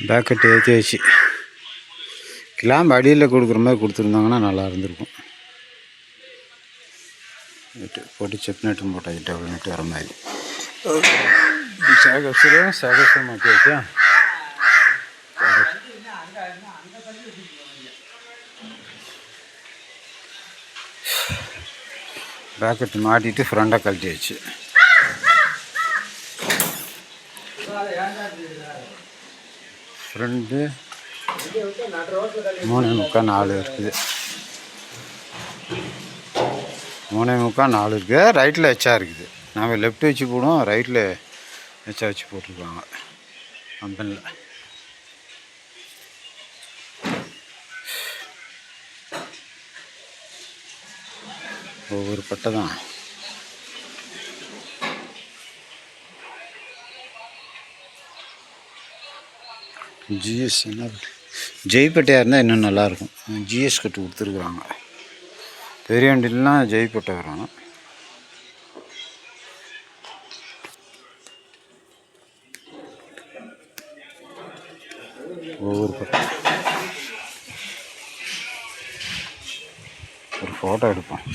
Packet ஏற்றி வச்சு clamp அடியில் கொடுக்குற மாதிரி கொடுத்துருந்தாங்கன்னா நல்லா இருந்திருக்கும். போட்டு செப் நட்டு போட்டாச்சு, டபுள் நட்டு வர மாதிரி. சேகசம் மாற்றி வச்சா பேக்கெட் மாட்டிட்டு ஃப்ரண்டை கழட்டியாச்சு. ஃப்ரெண்டு 3.25 4 இருக்குது. 3.25 4 இருக்குது. ரைட்டில் எச்சா இருக்குது. நாங்கள் லெஃப்ட் வச்சு போடுவோம், ரைட்டில் எச்சா வச்சு போட்டிருக்காங்க கம்பெனியில். ஒவ்வொரு பட்டை தான். ஜிஎஸ் என்ன ஜெய்பட்டையாக இருந்தால் இன்னும் நல்லாயிருக்கும். ஜிஎஸ் கட்டு கொடுத்துருக்குறாங்க. பெரிய வண்டிலாம் ஜெய்பட்டை வரும். ஒவ்வொரு பட்டை ஒரு ஃபோட்டோ எடுப்போம்.